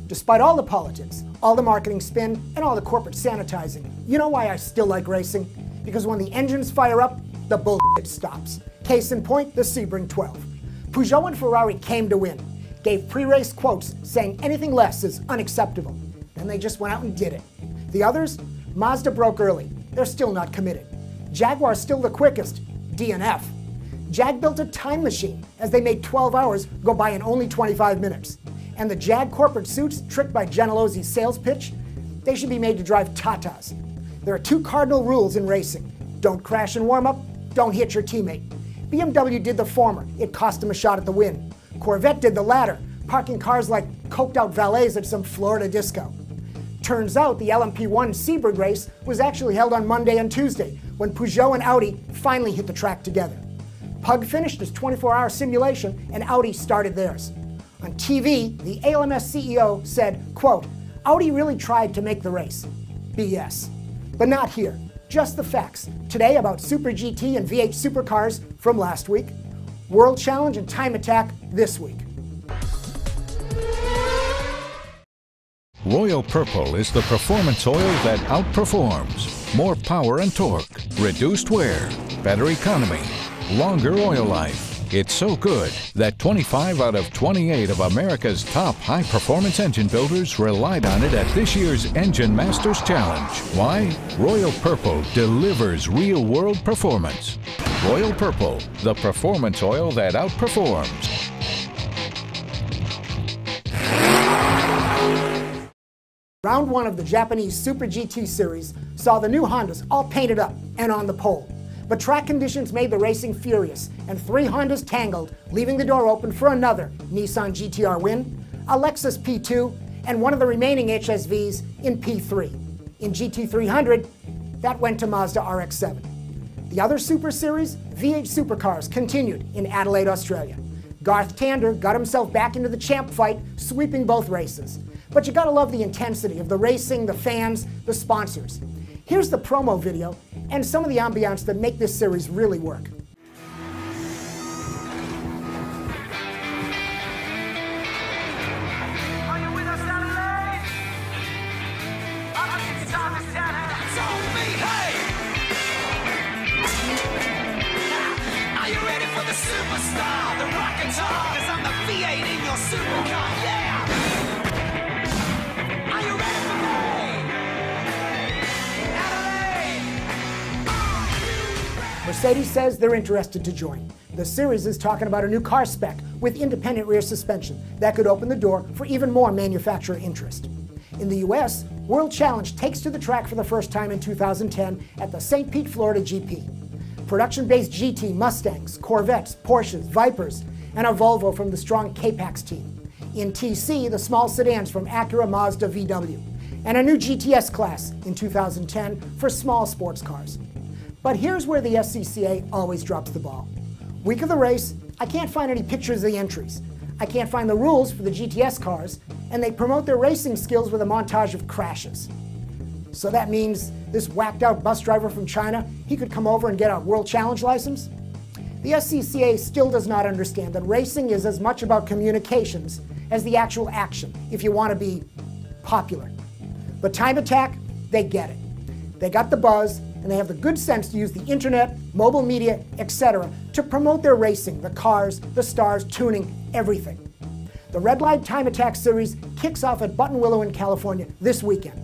Despite all the politics, all the marketing spin, and all the corporate sanitizing, you know why I still like racing? Because when the engines fire up, the bullshit stops. Case in point, the Sebring 12. Peugeot and Ferrari came to win, gave pre-race quotes saying anything less is unacceptable. Then they just went out and did it. The others? Mazda broke early. They're still not committed. Jaguar's still the quickest. DNF. Jag built a time machine as they made 12 hours go by in only 25 minutes. And the Jag corporate suits, tricked by Genelozzi's sales pitch, they should be made to drive Tatas. There are two cardinal rules in racing. Don't crash in warm-up, don't hit your teammate. BMW did the former, it cost them a shot at the win. Corvette did the latter, parking cars like coked-out valets at some Florida disco. Turns out the LMP1 Sebring race was actually held on Monday and Tuesday, when Peugeot and Audi finally hit the track together. Pug finished his 24-hour simulation, and Audi started theirs. On TV, the ALMS CEO said, quote, "Audi really tried to make the race." BS. But not here. Just the facts. Today about Super GT and V8 supercars from last week. World Challenge and Time Attack this week. Royal Purple is the performance oil that outperforms. More power and torque, reduced wear, better economy, longer oil life. It's so good that 25 out of 28 of America's top high-performance engine builders relied on it at this year's Engine Masters Challenge. Why? Royal Purple delivers real-world performance. Royal Purple, the performance oil that outperforms. Round one of the Japanese Super GT Series saw the new Hondas all painted up and on the pole. But track conditions made the racing furious, and 3 Hondas tangled, leaving the door open for another Nissan GTR win, a Lexus P2, and one of the remaining HSVs in P3. In GT300, that went to Mazda RX-7. The other Super Series, V8 supercars, continued in Adelaide, Australia. Garth Tander got himself back into the champ fight, sweeping both races. But you gotta love the intensity of the racing, the fans, the sponsors. Here's the promo video and some of the ambiance that make this series really work. Are you with us, Adelaide? It's time to stand up. It's on me, hey! Are you ready for the superstar, the rock and tar? 'Cause I'm the V8 in your supercar, yeah! Are you ready for me? Mercedes says they're interested to join. The series is talking about a new car spec with independent rear suspension that could open the door for even more manufacturer interest. In the US, World Challenge takes to the track for the first time in 2010 at the St. Pete, Florida GP. Production-based GT Mustangs, Corvettes, Porsches, Vipers, and a Volvo from the strong K-Pax team. In TC, the small sedans from Acura, Mazda, VW, and a new GTS class in 2010 for small sports cars. But here's where the SCCA always drops the ball. Week of the race, I can't find any pictures of the entries. I can't find the rules for the GTS cars, and they promote their racing skills with a montage of crashes. So that means this whacked out bus driver from China, he could come over and get a World Challenge license? The SCCA still does not understand that racing is as much about communications as the actual action, if you want to be popular. But Time Attack, they get it. They got the buzz, and they have the good sense to use the internet, mobile media, etc. to promote their racing, the cars, the stars, tuning, everything. The Red Light Time Attack series kicks off at Buttonwillow in California this weekend.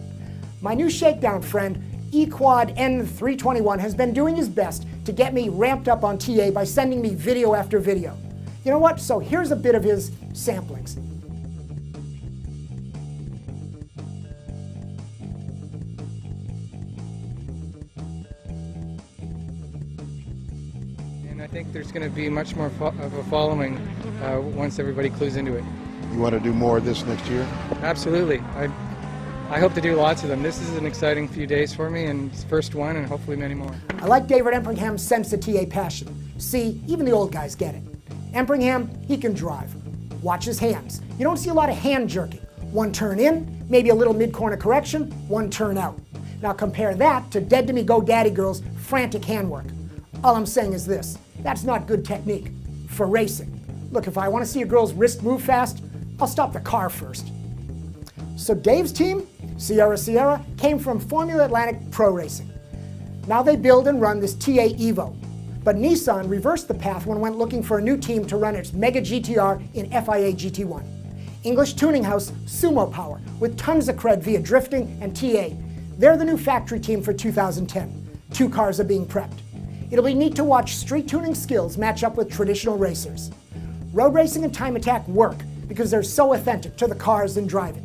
My new Shakedown friend, eQuad N321, has been doing his best to get me ramped up on TA by sending me video after video. You know what? So here's a bit of his samplings. I think there's going to be much more of a following once everybody clues into it. You want to do more of this next year? Absolutely. I hope to do lots of them. This is an exciting few days for me, and it's the first one, and hopefully many more. I like David Empringham's sense of TA passion. See, even the old guys get it. Empringham, he can drive. Watch his hands. You don't see a lot of hand jerking. One turn in, maybe a little mid-corner correction, one turn out. Now compare that to Dead to Me Go Daddy Girl's frantic handwork. All I'm saying is this, that's not good technique for racing. Look, if I want to see a girl's wrist move fast, I'll stop the car first. So Dave's team, Sierra, came from Formula Atlantic Pro Racing. Now they build and run this TA Evo. But Nissan reversed the path when it went looking for a new team to run its Mega GTR in FIA GT1. English tuning house Sumo Power, with tons of cred via drifting and TA. They're the new factory team for 2010. 2 cars are being prepped. It'll be neat to watch street tuning skills match up with traditional racers. Road racing and time attack work because they're so authentic to the cars and driving.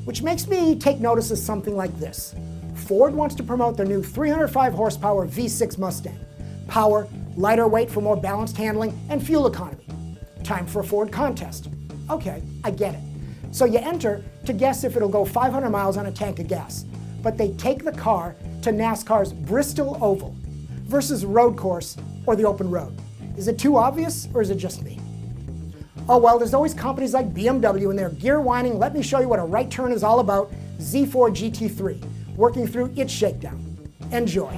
Which makes me take notice of something like this. Ford wants to promote their new 305 horsepower V6 Mustang. Power, lighter weight for more balanced handling, and fuel economy. Time for a Ford contest. Okay, I get it. So you enter to guess if it'll go 500 miles on a tank of gas. But they take the car to NASCAR's Bristol Oval versus road course or the open road. Is it too obvious, or is it just me? Oh well, there's always companies like BMW and their gear whining, let me show you what a right turn is all about, Z4 GT3, working through its shakedown. Enjoy.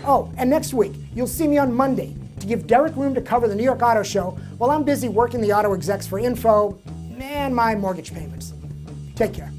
Oh, and next week, you'll see me on Monday to give Derek room to cover the New York Auto Show while I'm busy working the auto execs for info and my mortgage payments. Take care.